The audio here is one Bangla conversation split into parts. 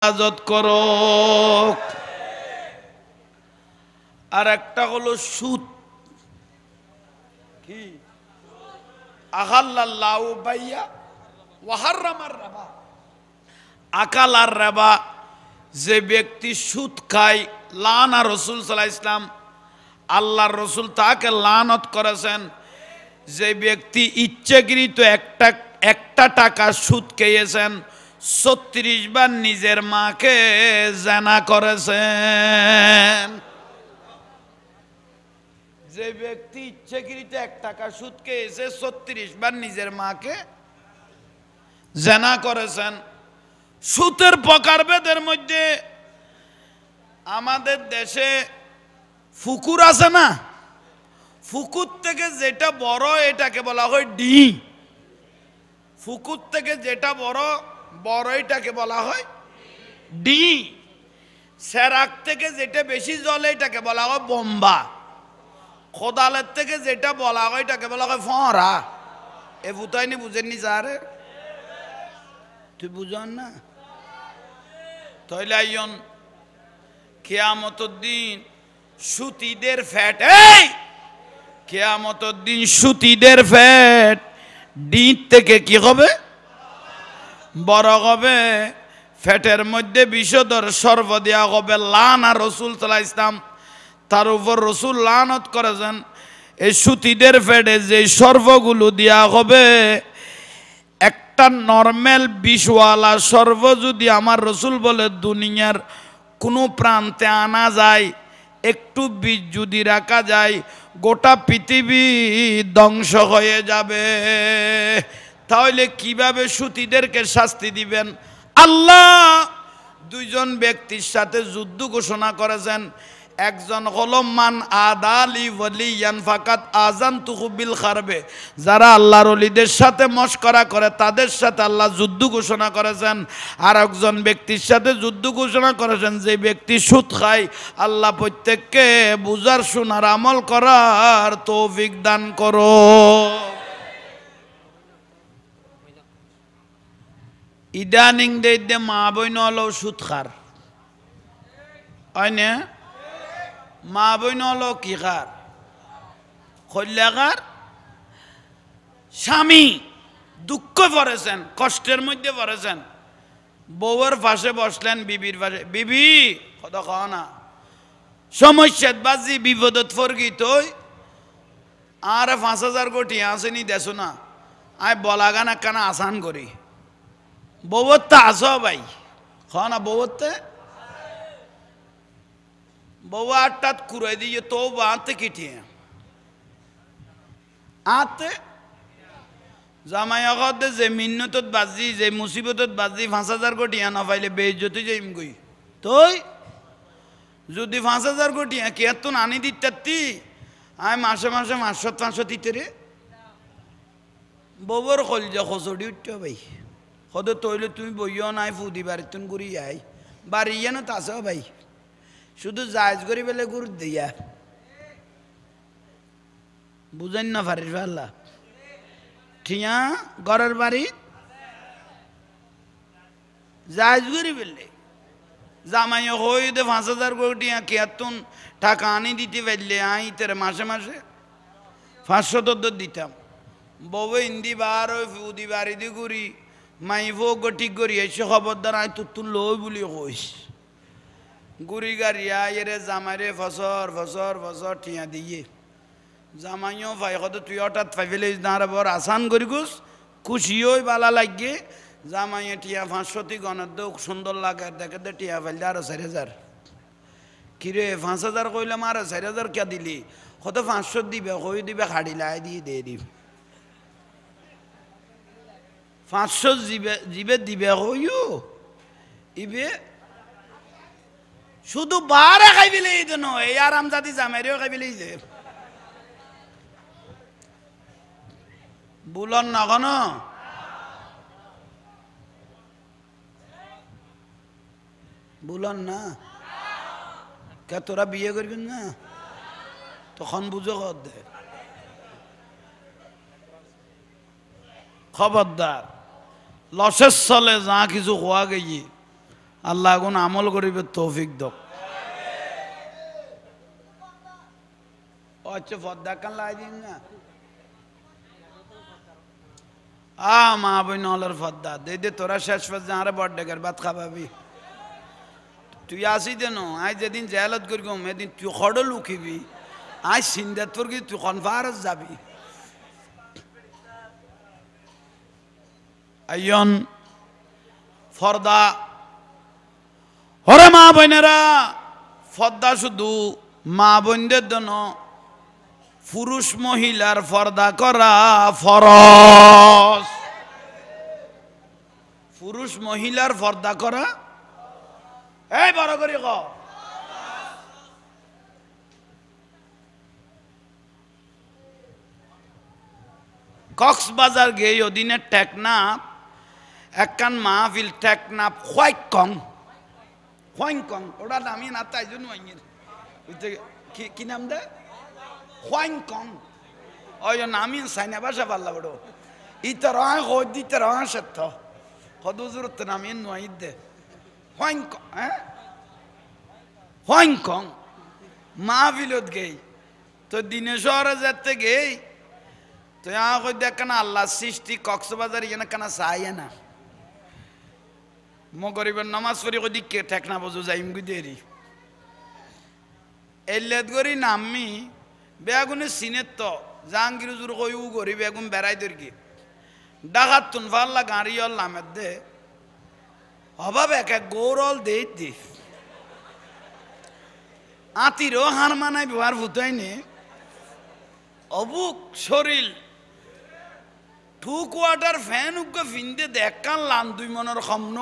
হেফাজত করো। আর একটা হলো সুদ। কি আহাল্লাল্লাহু বাইয়া ওয়া হারামার রাবা। আকাল আর রাবা, যে ব্যক্তি সুদ খায়, লানা রাসূল সাল্লাল্লাহু আলাইহি ওয়াসাল্লাম, আল্লাহর রাসূল তাকে লানত করেছেন। যে ব্যক্তি ইচ্ছাকৃত একটা টাকা সুদ খেয়েছেন, ৩৬ বার নিজের মাকে জানা করেছেন। যে ব্যক্তি ইচ্ছাকৃত ১ টাকা সুদ খেয়েছে, ৩৬ বার নিজের মাকে জানা করেছেন। সুদের প্রকারভেদের মধ্যে আমাদের দেশে পুকুর আছে না, পুকুর থেকে যেটা বড় এটাকে বলা হয় ডি। পুকুর থেকে যেটা বড় এটাকে বলা হয় ডি। সেরাক থেকে যেটা বেশি জলে এটাকে বলা হয় বোম্বা। কোদালের থেকে যেটা বলা হয় এটাকে বলা হয় ফোঁড়া। এ বুঝাইনি, বুঝেননি স্যারে? তুই বুঝন না তাইলে আইন কিয়ামতের দিন সুতিদের ফ্যাট, এই কিয়ামতের দিন সুতিদের ফ্যাট ডিট থেকে কি হবে? বড় হবে। ফ্যাটের মধ্যে বিষধর সর্ব দেওয়া হবে। লানা রাসূল সাল্লাল্লাহু আলাইহি ওয়াসাল্লাম, তার উপর রাসূল লানত করেছেন। এই সুতিদের ফ্যাটে যে সর্বগুলো দেওয়া হবে, একটা নর্মাল বিষওয়ালা সর্ব যদি আমার রাসূল বলে দুনিয়ার কোনো প্রান্তে আনা যায়, একটু বীজ যদি রাখা যায়, গোটা পৃথিবী ধ্বংস হয়ে যাবে। তাহলে কিভাবে সুতিদেরকে শাস্তি দিবেন? আল্লাহ দুইজন ব্যক্তির সাথে যুদ্ধ ঘোষণা করেছেন। একজন হলো মান আদালি ওয়ালিয়ান ফাকাত আযানতুহু বিল হারবে। যারা আল্লাহর ওলিদের সাথে মশকরা করে তাদের সাথে আল্লাহ যুদ্ধ ঘোষণা করেছেন। আর একজন ব্যক্তির সাথে যুদ্ধ ঘোষণা করেছেন যে ব্যক্তি সুদ খায়। আল্লাহ প্রত্যেককে বুঝার শোনার আমল করার তৌফিক দান করো। ইদানিং দে মা বইন হলো সুদ খার হয় না? মা বইন হলো কি খার? খল্যাকার। স্বামী দুঃখ পড়েছেন, কষ্টের মধ্যে পড়েছেন, বউয়ের পাশে বসলেন, বিবির পাশে। বিবি কথা কও না, সমস্যাত বাজি বিপদত ফরগি তুই আর ৫,০০০ কোটি আসেনি দেছো না, আয় বলাগান একখানা আসান করি। বউর তো আসো ভাই, খ না বউতে বউ আটটাত কুড়াই দিয়ে তো আনতে কিটিয়ে আতে জামাই অগদ যে মিন্নতত বাজি, যে মুসিবতত বাজি ৫,০০০ কোটি না পাইলে বেইজ্জতি যাইম গই। তুই যদি ৫,০০০ কোটি কি এত আনি দিতে আয় মাসে মাসে ৫০০ দিতে রে। বউর কল যে খসড়ি উঠতে ভাই, সদে তৈলে তুমি বইও নাই ফুদি বাড়িতন ঘুরি আই বাড়ি ইয়েন তো আসো ভাই, শুধু জায়জ করি বেলে গুরু দিয়া বুঝেন না ফারিস ভাল্লা ঠিয়া ঘরের বাড়ি জায়জ করি বেলে জামাই হই দে ৫,০০০ কোটি কেয়াতুন টাকা আনি দিতে পারলে আই তেরে মাসে মাসে ৫০০ তো দিতাম। বউ হিন্দি বার ওই ফুদি বাড়ি দি ঘুরি মাই ফো ঠিক করি এসে খবরদার আই তুতুন লই বলি কইস গুড়ি গাড়িয়া এরে জামাইরে ফসর ফসর ফসর ঠিয়া দিয়ে জামাইও ভাই কত তুই হঠাৎ ফাইফেলে না বর আসান করি গুস খুশিও বালা লাগিয়ে জামাইয়ে টিয়া ৫০০ গণের দেও সুন্দর লাগে দেখে দে টিয়া ফেললে আরো ৪,০০০। কিরে ৫,০০০ কইলাম আরো ৪,০০০ কে দিলি? কত ৫০০ দিবে, কই দিবে খাড়িলাই দিয়ে দিয়ে দিবে ৫০০ জিবে দিবে কইও ইবে শুধু বারে খাই ফেলেই তো নয়, এই আরাম জাতি জামাইরেও খাই ফেলেই যে বুলন না কেন বুলন না কে তোরা বিয়ে করবেন না তখন বুঝো কর দে। খবরদার লসের চলে যা কিছু হওয়া গিয়ে আল্লাহ এখন আমল করিবে তৌফিক দক। আচ্ছা ফদ্দা কান লাই দিন না মা বই নলের ফদ্দা দে দে তোরা শেষ পর্যন্ত আরে বড় ডেকের ভাত খাবাবি তুই আসি দেন আজ যেদিন জেলত করি গম এদিন তুই খড় লুকিবি আজ সিন্দাত পর কি তুই কনফারেন্স যাবি আইয়ন ফর্দা ওরে মা বোনেরা ফর্দা শুধু মা বোনদের জন্য পুরুষ মহিলার পর্দা করা ফরজ পুরুষ মহিলার পর্দা করা এই বড় করে ক কক্সবাজার গিয়ে ওদিনে টেকনাফ একখান মাহফিল টেকনাফ হোয়াইকং হোয়াইকং ওটা নামি না তাই জন্য কি নাম দে হোয়াইকং ওই নামি সাইনা ভাষা পারলা বড় ইতার হদ ইতার সত্য হদুজুর নামি নয় দে হোয়াইকং হ্যাঁ হোয়াইকং মাহফিলত গেই তো দিনেশ্বরে যেতে গেই তো কই দেখেন আল্লাহ সৃষ্টি কক্সবাজার এখানে কেন চাই না মো গরিবের নামাজ পড়ি কই দিকে ঠেক না বুঝু যাইম গি দেরি এলেত গরি নামি বেগুনে সিনের তো জাহাঙ্গীর জুর কই উ গরি বেগুন বেড়াই দরকি ডাকাত তুন ফাল্লা গাড়ি অল নামের দে অভাব এক এক গৌরল দে দি আতিরও হার মানাই ব্যবহার ভুতাই নে অবুক শরীর টু কোয়ার্টার ফ্যান উকে ফিনতে দেখান লান দুই মনের সম্ন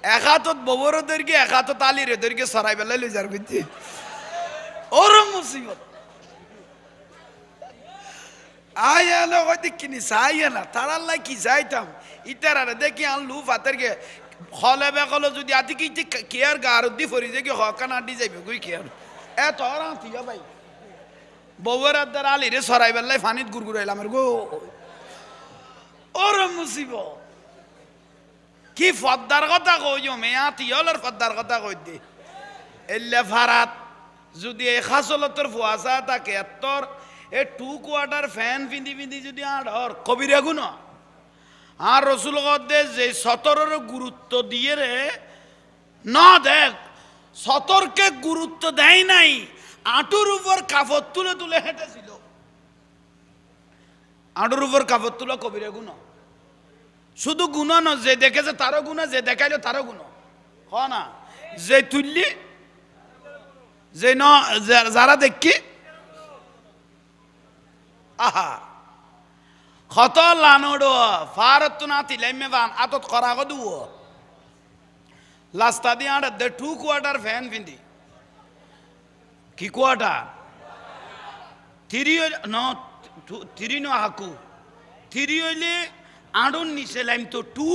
এক হাতত ববরদেরকে এক হাতত আলিরেদেরকে সরাই বেলায় লই যার বুঝছি ওর মুসিবত আয় না হয়তো কিনি চাই না তার আল্লাহ কি চাইতাম ইটার আরে দেখি আনলু ফাতেরকে হলে বেকলে যদি আতি কি কেয়ার গার দি ফরি যে কি হকান আডি যাইবে কই কেয়ার এত রাতি ভাই বউয়ের আদার আলি রে সরাই বেলায় ফানিত গুড়গুড়াইলাম গো ওর মুসিব কি ফদ্দার কথা কই মেয়া তিয়লের ফদ্দার কথা কই দে এল্লে ফারাত যদি এই খাসলতর ফুয়াশা থাকে এত্তর এ টু কোয়ার্টার ফ্যান পিন্ধি পিন্ধি যদি আড়র কবিরা গুণ আর রসুল গদ্দে যে সতরের গুরুত্ব দিয়ে রে না দেখ সতর্কে গুরুত্ব দেয় নাই আঁটুর উপর কাপড় তুলে তুলে হেঁটেছিল আঁটুর উপর কাপড় তুলে কবিরে গুণ শুধু গুণ ন যে দেখেছে তারও গুণ যে দেখাইলো তারও গুণ হ না যে তুললি যে ন যারা দেখি আহা কত লানোড়ো ফারত না তিলাইমে বান আতত করা গদু লাস্তা দিয়ে আড় দে টু কোয়ার্টার ফ্যান পিন্ধি কি কোয়ার্টার থ্রি ন হাকু থ্রি হইলে আড়ুর নিচে লাইম তো টু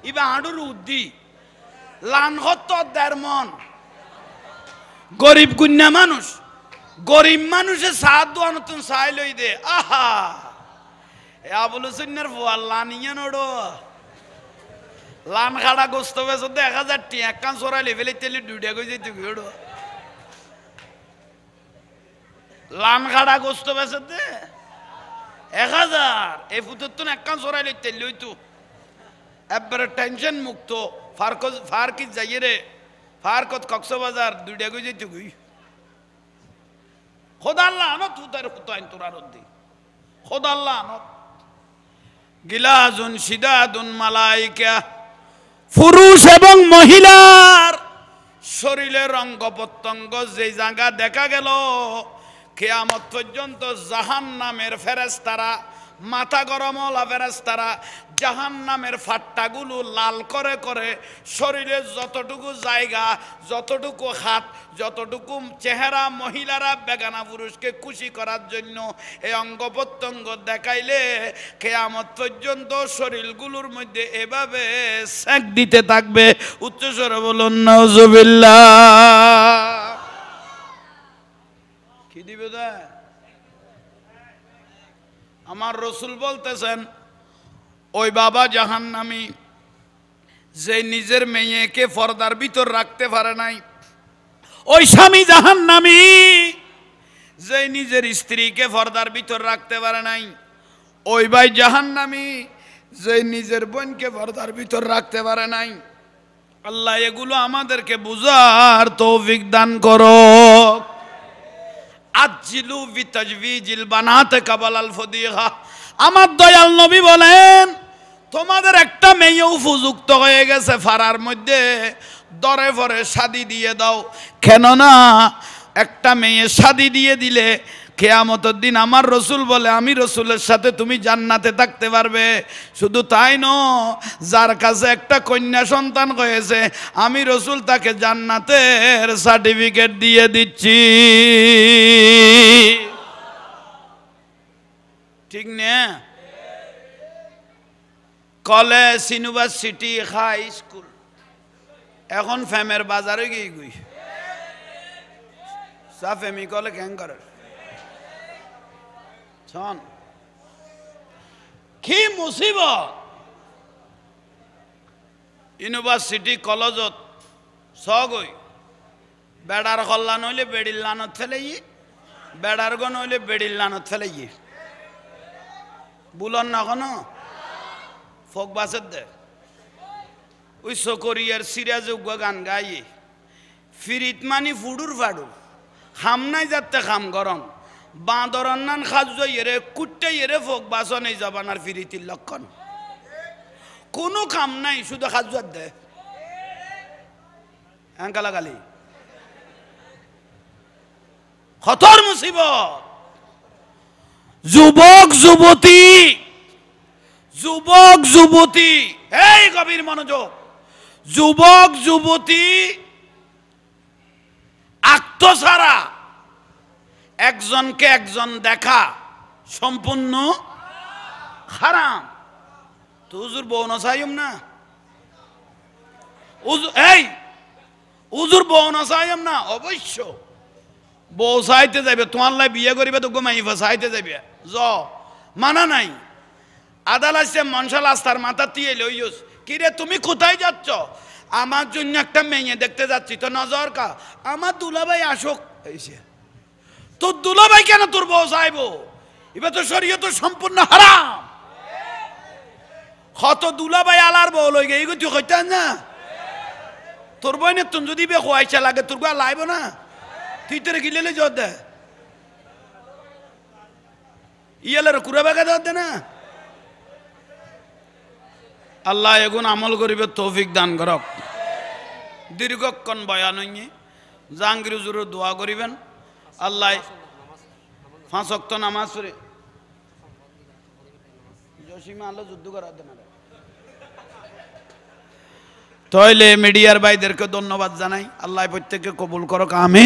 ইবা আড়ুর উদ্দি লান হত দেড় মন গরিব গুন্যা মানুষ গরিব মানুষের সাত দোয়া নতুন সাই লই দে আহা এ আবুল সুন্নার ফুয়াল লানিয়া নড়ো লান খাড়া গোস্ত বেশ 1000 টি একখান সরাই লেভেলে তেলে দুইটা কই যেতে গেড়ো লান খাড়া গোস্ত বেশ 1000 এই ফুতর তো একখান সরাই লে তেল লইতো একবারে টেনশন মুক্ত ফারকিত যাইয়ে রে ফারকত কক্সবাজার দুইটা কই যেতে গই খোদা আল্লাহ আনো তু তার হুতাইন তোরার দি খোদা আল্লাহ আনো গিলাজুন শিদাদুন মালাইকা পুরুষ এবং মহিলার শরীরের অঙ্গ প্রত্যঙ্গ যে জায়গা দেখা গেল কিয়ামত পর্যন্ত জাহান্নামের ফেরেশতারা মাথা গরম হলা ফেরেশতারা জাহান্নামের ফাট্টাগুলো লাল করে করে শরীরের যতটুকু জায়গা যতটুকু হাত যতটুকু চেহারা মহিলারা বেগানা পুরুষকে খুশি করার জন্য এই অঙ্গ প্রত্যঙ্গ দেখাইলে কিয়ামত পর্যন্ত শরীরগুলোর মধ্যে এভাবে সেক দিতে থাকবে উচ্চস্বরে বলুন নাউজুবিল্লাহ কি দিবে দা আমার রসুল বলতেছেন ওই বাবা জাহান্নামী যে নিজের মেয়েকে পর্দার ভিতর রাখতে পারে নাই ওই স্বামী জাহান্নামী। যে নিজের স্ত্রীকে পর্দার ভিতর রাখতে পারে নাই ওই ভাই জাহান্নামী। যে নিজের বোনকে পর্দার ভিতর রাখতে পারে নাই। আল্লাহ এগুলো আমাদেরকে বুঝার তৌফিক দান করো। আজিলু বিতাজবিজিল বানাতে কাবালাল ফদিহা। আমার দয়াল নবী বলেন তোমাদের একটা মেয়ে উপযুক্ত হয়ে গেছে ফারার মধ্যে দরে ফরে শাদি দিয়ে দাও। কেননা একটা মেয়ে শাদি দিয়ে দিলে কিয়ামতের দিন আমার রসুল বলে আমি রসুলের সাথে তুমি জান্নাতে থাকতে পারবে। শুধু তাই নয়, যার কাছে একটা কন্যা সন্তান হয়েছে আমি রসুল তাকে জান্নাতের সার্টিফিকেট দিয়ে দিচ্ছি। ঠিক না? কলেজ, ইউনিভার্সিটি, হাই স্কুল এখন ফেমের বাজারে গিয়ে গুই সা ফেমি কলে কেন করে শোন কি মুসিবত। ইউনিভার্সিটি কলেজত সগই বেড়ার কল্যাণ হইলে বেড়ির লানত ফেলে বেড়ার গণ হইলে বেড়ির লানত ফেলে বুলন না কোনো ফোক বাসের দে ওই সকরিয়ার সিরাজুগ গান গাইয়ে ফিরিত মানি ফুডুর ফাডু খাম নাই যাতে খাম গরম বাঁদরান্নান খাদ্য এরে কুট্টে এরে ফোক বাসন এই জবানার ফিরিতির লক্ষণ। কোনো খাম নাই শুধু খাদ্য দে গালাগালি খতর মুসিবত। যুবক যুবতী, যুবক যুবতী, এই গভীর মনোযোগ, যুবক যুবতী আত্মসারা একজনকে একজন দেখা সম্পূর্ণ হারাম। তো হুজুর বউ নসাইম না, এই হুজুর বউ নসাইম না, অবশ্য বউ চাইতে যাবে তোমার লাই বিয়ে করিবে তো গোমাইবা চাইতে যাবে জ মানা নাই। আদালত মনসাল আস্তার মাথা দিয়ে লইস কিরে তুমি কোথায় যাচ্ছ? আমার জন্য একটা মেয়ে দেখতে যাচ্ছি। তো নজর কা আমার দুলাভাই আসুক। তোর দুলাভাই কেন তোর বউ চাইব? এবার তো শরীয়ত সম্পূর্ণ হারাম। কত দুলাভাই আলার বউ লই গে তুই কইতাস না? তোর বই নে তুমি যদি বে খোয়াইছা লাগে তোর গা লাইব না, তুই তোর গিলে জোর দে ইয়ালের কুড়া বাগা জোর দে না। আল্লাহ এগুন আমল করিবে তৌফিক দান করক। দীর্ঘক্ষণ বয়ান হইনি জাহাঙ্গীর হুজুরের দোয়া করিবেন। আল্লাহ 5 ওয়াক্ত নামাজ পড়ে জসিমা আল্লাহ যুদ্ধ করার দেন। তাহলে মিডিয়ার ভাইদেরকে ধন্যবাদ জানাই। আল্লাহ প্রত্যেককে কবুল করক, আমিন।